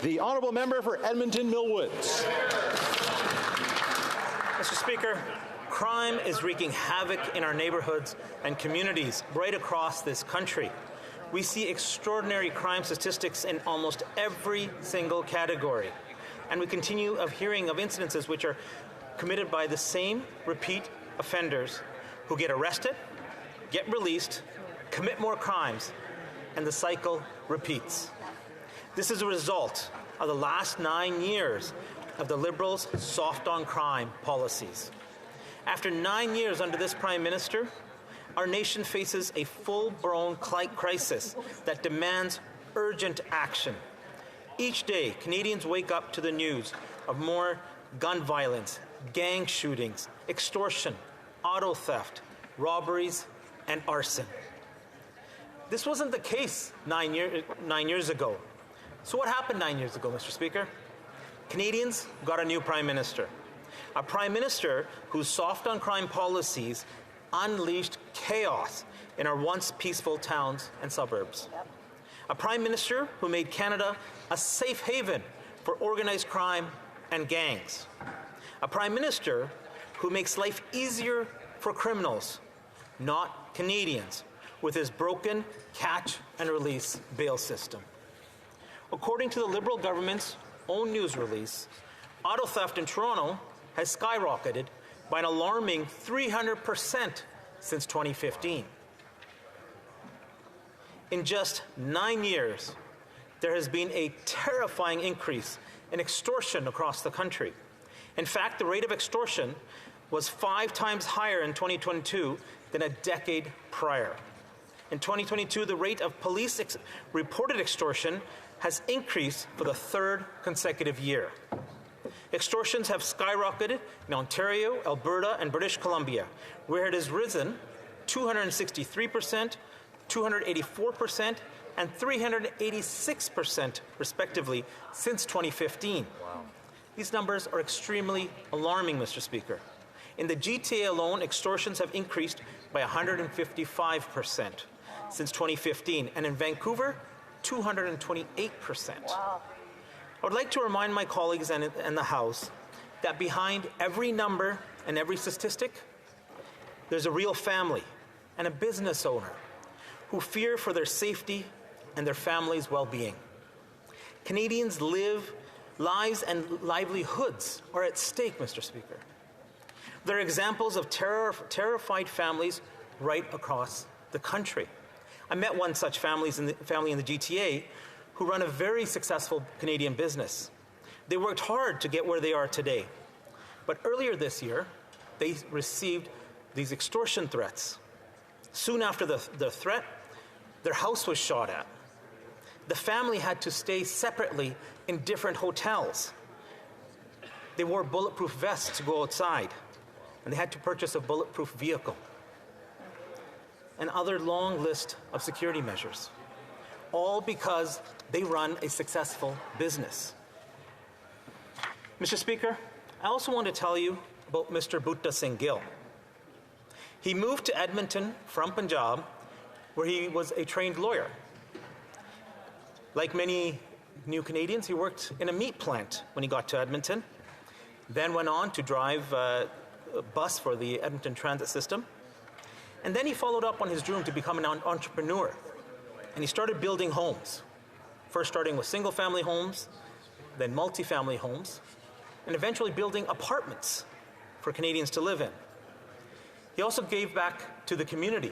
The honourable member for Edmonton Millwoods. Mr. Speaker, crime is wreaking havoc in our neighbourhoods and communities right across this country. We see extraordinary crime statistics in almost every single category, and we continue hearing of incidences which are committed by the same repeat offenders who get arrested, get released, commit more crimes, and the cycle repeats. This is a result of the last 9 years of the Liberals' soft-on-crime policies. After 9 years under this Prime Minister, our nation faces a full-blown crisis that demands urgent action. Each day, Canadians wake up to the news of more gun violence, gang shootings, extortion, auto theft, robberies, and arson. This wasn't the case 9 years ago. So what happened 9 years ago, Mr. Speaker? Canadians got a new Prime Minister. A Prime Minister whose soft-on-crime policies unleashed chaos in our once peaceful towns and suburbs. A Prime Minister who made Canada a safe haven for organized crime and gangs. A Prime Minister who makes life easier for criminals, not Canadians, with his broken catch-and-release bail system. According to the Liberal government's own news release, auto theft in Toronto has skyrocketed by an alarming 300% since 2015. In just 9 years, there has been a terrifying increase in extortion across the country. In fact, the rate of extortion was 5 times higher in 2022 than a decade prior. In 2022, the rate of police reported extortion has increased for the 3rd consecutive year. Extortions have skyrocketed in Ontario, Alberta, and British Columbia, where it has risen 263%, 284%, and 386% respectively since 2015. Wow. These numbers are extremely alarming, Mr. Speaker. In the GTA alone, extortions have increased by 155% since 2015, and in Vancouver, 228%. Wow. I would like to remind my colleagues and the House that behind every number and every statistic, there's a real family and a business owner who fear for their safety and their family's well-being. Canadians' lives and livelihoods are at stake, Mr. Speaker. There are examples of terrified families right across the country. I met one such family in the GTA who run a very successful Canadian business. They worked hard to get where they are today. But earlier this year, they received these extortion threats. Soon after the threat, their house was shot at. The family had to stay separately in different hotels. They wore bulletproof vests to go outside, and they had to purchase a bulletproof vehicle. And other long list of security measures, all because they run a successful business. Mr. Speaker, I also want to tell you about Mr. Butta Singh Gill. He moved to Edmonton from Punjab, where he was a trained lawyer. Like many new Canadians, he worked in a meat plant when he got to Edmonton, then went on to drive a bus for the Edmonton Transit System. And then he followed up on his dream to become an entrepreneur. And he started building homes, first starting with single-family homes, then multi-family homes, and eventually building apartments for Canadians to live in. He also gave back to the community.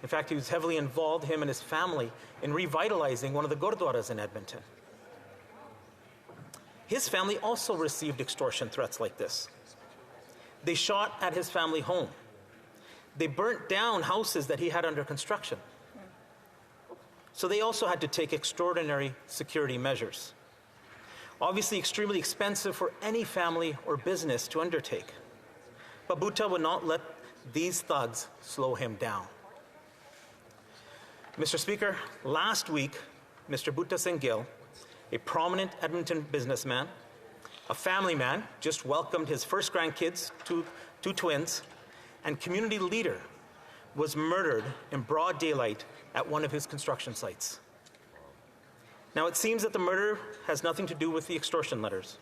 In fact, he was heavily involved, him and his family, in revitalizing one of the gurdwaras in Edmonton. His family also received extortion threats like this. They shot at his family home. They burnt down houses that he had under construction. So they also had to take extraordinary security measures. Obviously extremely expensive for any family or business to undertake. But Butta would not let these thugs slow him down. Mr. Speaker, last week, Mr. Butta Singh Gill, a prominent Edmonton businessman, a family man, just welcomed his first grandkids, two twins, and community leader, was murdered in broad daylight at one of his construction sites. Now, it seems that the murder has nothing to do with the extortion letters.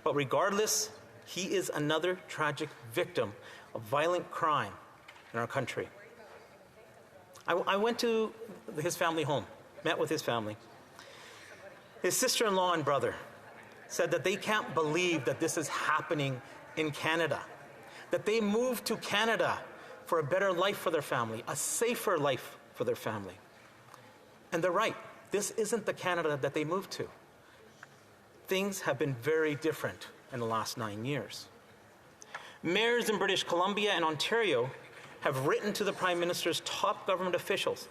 But regardless, he is another tragic victim of violent crime in our country. I went to his family home, met with his family. His sister-in-law and brother said that they can't believe that this is happening in Canada, that they moved to Canada for a better life for their family, a safer life for their family. And they're right. This isn't the Canada that they moved to. Things have been very different in the last 9 years. Mayors in British Columbia and Ontario have written to the Prime Minister's top government officials,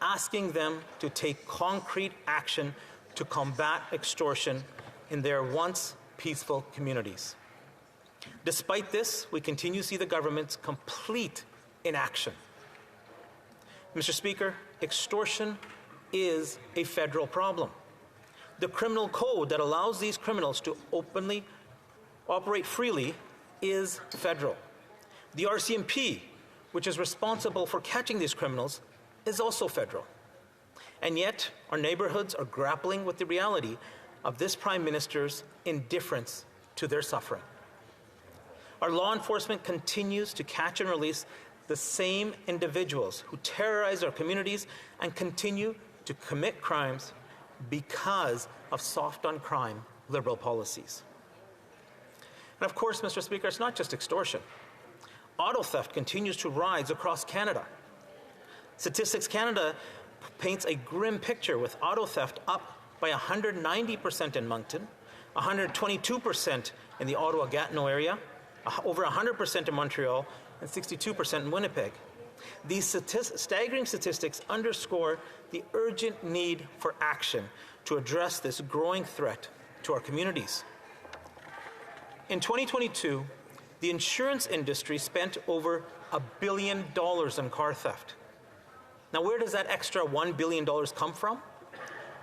asking them to take concrete action to combat extortion in their once peaceful communities. Despite this, we continue to see the government's complete inaction. Mr. Speaker, extortion is a federal problem. The criminal code that allows these criminals to openly operate freely is federal. The RCMP, which is responsible for catching these criminals, is also federal. And yet, our neighborhoods are grappling with the reality of this Prime Minister's indifference to their suffering. Our law enforcement continues to catch and release the same individuals who terrorize our communities and continue to commit crimes because of soft-on-crime Liberal policies. And of course, Mr. Speaker, it's not just extortion. Auto theft continues to rise across Canada. Statistics Canada paints a grim picture with auto theft up by 190% in Moncton, 122% in the Ottawa-Gatineau area, over 100% in Montreal, and 62% in Winnipeg. These staggering statistics underscore the urgent need for action to address this growing threat to our communities. In 2022, the insurance industry spent over $1 billion on car theft. Now, where does that extra $1 billion come from?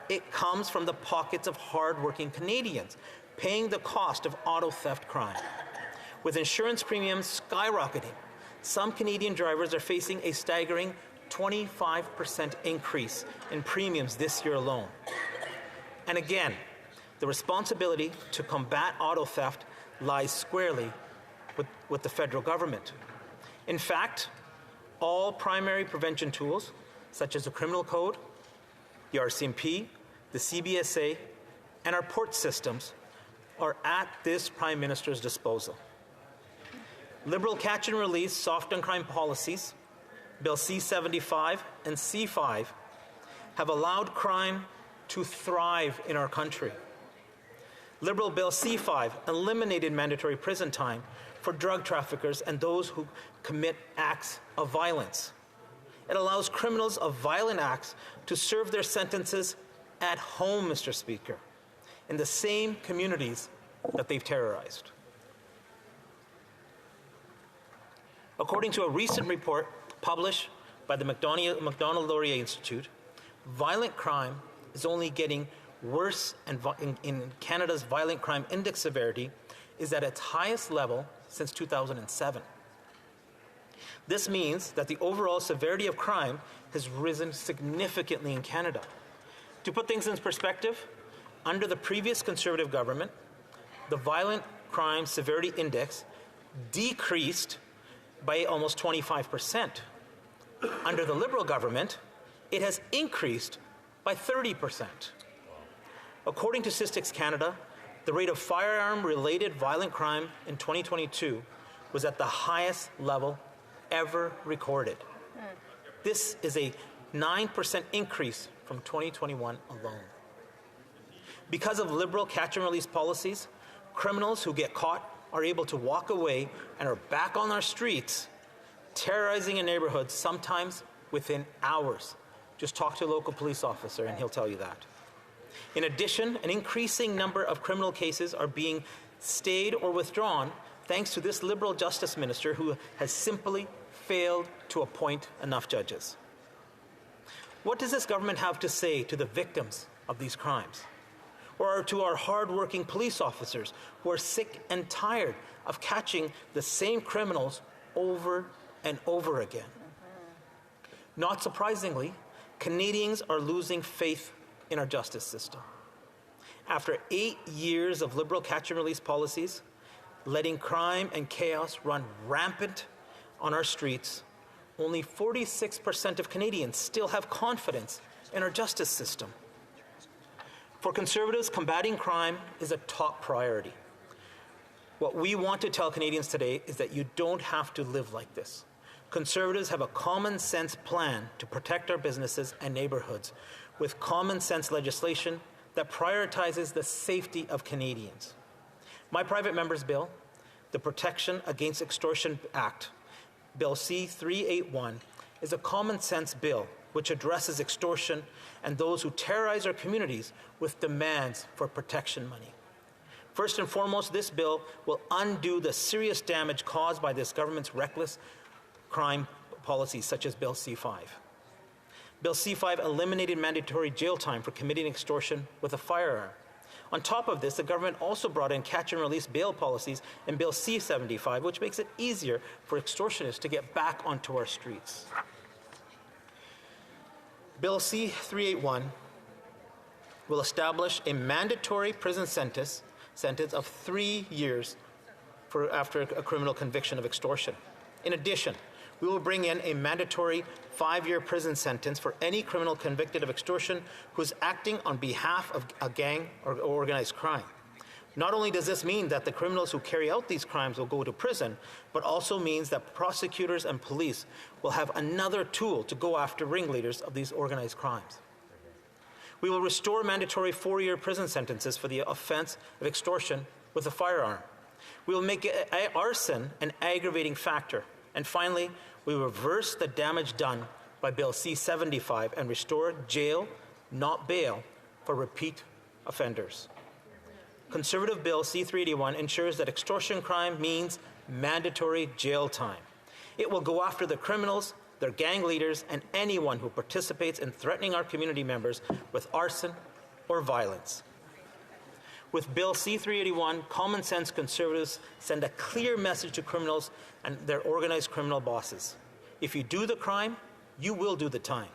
It comes from the pockets of hard-working Canadians paying the cost of auto theft crime. With insurance premiums skyrocketing, some Canadian drivers are facing a staggering 25% increase in premiums this year alone. And again, the responsibility to combat auto theft lies squarely with the federal government. In fact, all primary prevention tools, such as the criminal code, the RCMP, the CBSA, and our port systems, are at this Prime Minister's disposal. Liberal catch and release soft-on-crime policies, Bill C-75 and C-5, have allowed crime to thrive in our country. Liberal Bill C-5 eliminated mandatory prison time for drug traffickers and those who commit acts of violence. It allows criminals of violent acts to serve their sentences at home, Mr. Speaker, in the same communities that they've terrorized. According to a recent report published by the Macdonald-Laurier Institute, violent crime is only getting worse, and in Canada's violent crime index severity is at its highest level since 2007. This means that the overall severity of crime has risen significantly in Canada. To put things in perspective, under the previous Conservative government, the violent crime severity index decreased by almost 25%. Under the Liberal government, it has increased by 30%. According to Statistics Canada, the rate of firearm-related violent crime in 2022 was at the highest level ever recorded. This is a 9% increase from 2021 alone. Because of Liberal catch-and-release policies, criminals who get caught are able to walk away and are back on our streets, terrorizing a neighborhood sometimes within hours. Just talk to a local police officer and he'll tell you that. In addition, an increasing number of criminal cases are being stayed or withdrawn thanks to this Liberal Justice Minister who has simply failed to appoint enough judges. What does this government have to say to the victims of these crimes? Or to our hard-working police officers who are sick and tired of catching the same criminals over and over again? Not surprisingly, Canadians are losing faith in our justice system. After 8 years of liberal catch-and-release policies, letting crime and chaos run rampant on our streets, only 46% of Canadians still have confidence in our justice system. For Conservatives, combating crime is a top priority. What we want to tell Canadians today is that you don't have to live like this. Conservatives have a common sense plan to protect our businesses and neighbourhoods with common sense legislation that prioritizes the safety of Canadians. My private member's bill, the Protection Against Extortion Act, Bill C-381, is a common sense bill which addresses extortion and those who terrorize our communities with demands for protection money. First and foremost, this bill will undo the serious damage caused by this government's reckless crime policies, such as Bill C-5. Bill C-5 eliminated mandatory jail time for committing extortion with a firearm. On top of this, the government also brought in catch-and-release bail policies in Bill C-75, which makes it easier for extortionists to get back onto our streets. Bill C-381 will establish a mandatory prison sentence of 3 years after a criminal conviction of extortion. In addition, we will bring in a mandatory 5-year prison sentence for any criminal convicted of extortion who is acting on behalf of a gang or organized crime. Not only does this mean that the criminals who carry out these crimes will go to prison, but also means that prosecutors and police will have another tool to go after ringleaders of these organized crimes. We will restore mandatory 4-year prison sentences for the offense of extortion with a firearm. We will make arson an aggravating factor. And finally, we reverse the damage done by Bill C-75 and restore jail, not bail, for repeat offenders. Conservative Bill C-381 ensures that extortion crime means mandatory jail time. It will go after the criminals, their gang leaders, and anyone who participates in threatening our community members with arson or violence. With Bill C-381, common sense Conservatives send a clear message to criminals and their organized criminal bosses. If you do the crime, you will do the time.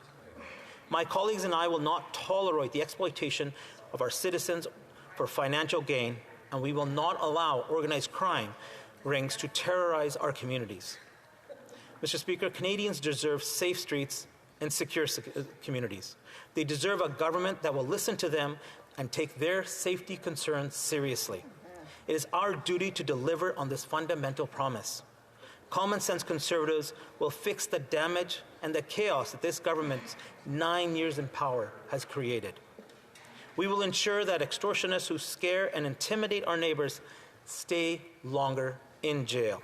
My colleagues and I will not tolerate the exploitation of our citizens for financial gain, and we will not allow organized crime rings to terrorize our communities. Mr. Speaker, Canadians deserve safe streets and secure communities. They deserve a government that will listen to them and take their safety concerns seriously. It is our duty to deliver on this fundamental promise. Common sense Conservatives will fix the damage and the chaos that this government's 9 years in power has created. We will ensure that extortionists who scare and intimidate our neighbors stay longer in jail.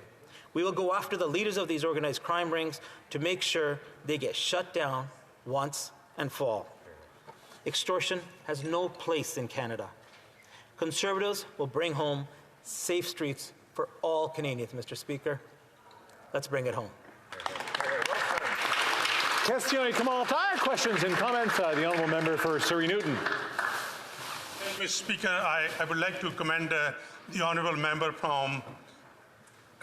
We will go after the leaders of these organized crime rings to make sure they get shut down once and for all. Extortion has no place in Canada. Conservatives will bring home safe streets for all Canadians, Mr. Speaker. Let's bring it home. Question commentaire, questions and comments. The honourable member for Surrey Newton. Mr. Speaker, I would like to commend the honourable member from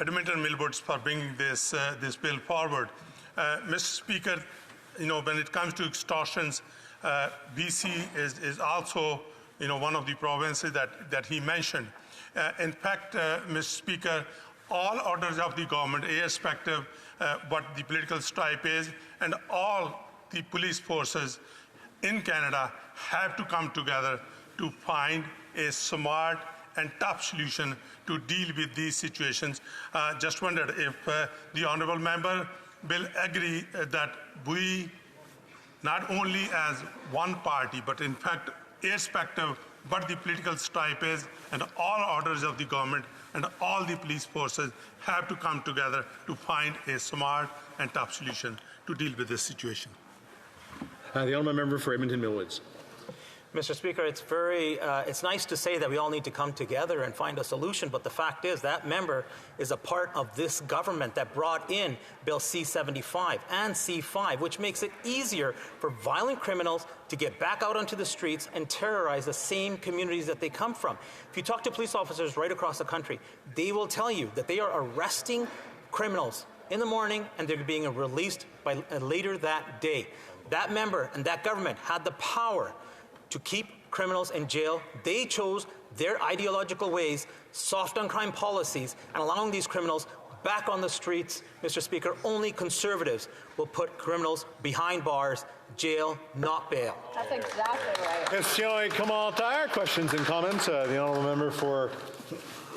Edmonton Millwoods for bringing this bill forward. Mr. Speaker, when it comes to extortions, BC is also, one of the provinces that he mentioned. In fact, Mr. Speaker, all orders of the government, irrespective what the political stripe is, and all the police forces in Canada have to come together to find a smart and tough solution to deal with these situations. Just wondered if the honourable member will agree that we, not only as one party, but in fact, irrespective what the political stripe is, and all orders of the government and all the police forces have to come together to find a smart and tough solution to deal with this situation. The honourable member for Edmonton Millwoods. Mr. Speaker, it's nice to say that we all need to come together and find a solution, but the fact is that member is a part of this government that brought in Bill C-75 and C-5, which makes it easier for violent criminals to get back out onto the streets and terrorize the same communities that they come from. If you talk to police officers right across the country, they will tell you that they are arresting criminals in the morning and they're being released by later that day. That member and that government had the power to keep criminals in jail. They chose their ideological ways, soft on crime policies, and allowing these criminals back on the streets. Mr. Speaker, only Conservatives will put criminals behind bars, jail, not bail. That's exactly right. Question et commentaire. Questions and comments. The honourable member for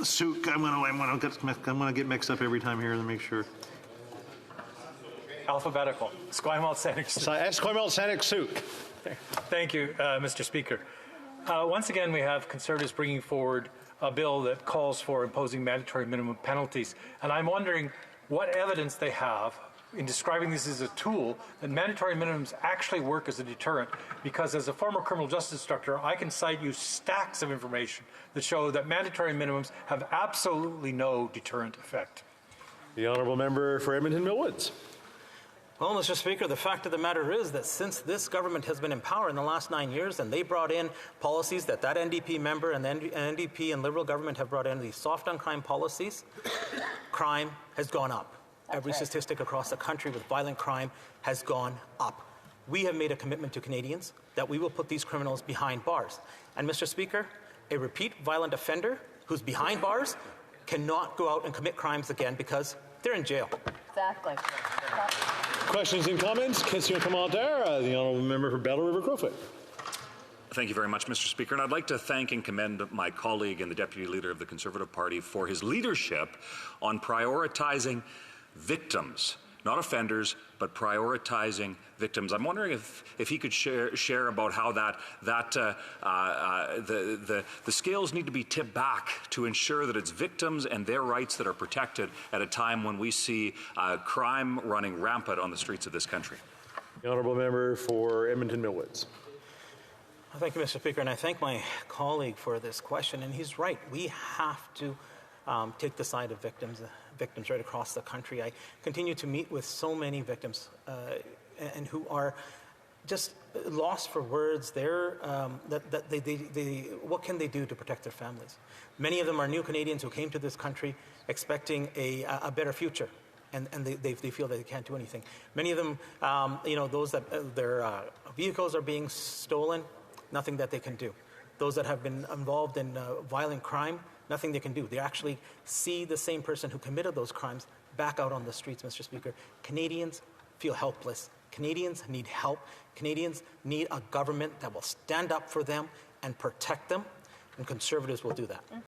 Souk, I'm gonna get mixed up every time here to make sure. Alphabetical. Esquimalt, Esquimalt, Saanich, Souk. Thank you, Mr. Speaker. Once again, we have Conservatives bringing forward a bill that calls for imposing mandatory minimum penalties. And I'm wondering what evidence they have in describing this as a tool that mandatory minimums actually work as a deterrent. Because as a former criminal justice instructor, I can cite you stacks of information that show that mandatory minimums have absolutely no deterrent effect. The honourable member for Edmonton Millwoods. Well, Mr. Speaker, the fact of the matter is that since this government has been in power in the last 9 years, and they brought in policies that NDP member and the NDP and Liberal government have brought in, these soft on crime policies, crime has gone up. Every statistic across the country with violent crime has gone up. We have made a commitment to Canadians that we will put these criminals behind bars. And Mr. Speaker, a repeat violent offender who's behind bars cannot go out and commit crimes again because they're in jail. Exactly. Questions and comments. Question et commentaire. The honourable member for Battle River Crowfoot. Thank you very much, Mr. Speaker. And I'd like to thank and commend my colleague and the Deputy Leader of the Conservative Party for his leadership on prioritizing victims, not offenders, but prioritizing victims. I'm wondering if he could share about how the scales need to be tipped back to ensure that it's victims and their rights that are protected at a time when we see crime running rampant on the streets of this country. The honourable member for Edmonton Millwoods. Thank you, Mr. Speaker, and I thank my colleague for this question. And he's right. We have to take the side of victims right across the country. I continue to meet with so many victims and who are just lost for words. They're what can they do to protect their families? Many of them are new Canadians who came to this country expecting a better future, and they feel that they can't do anything. Many of them, those that their vehicles are being stolen, nothing that they can do. Those that have been involved in violent crime, nothing they can do. They actually see the same person who committed those crimes back out on the streets, Mr. Speaker. Canadians feel helpless. Canadians need help. Canadians need a government that will stand up for them and protect them, and Conservatives will do that.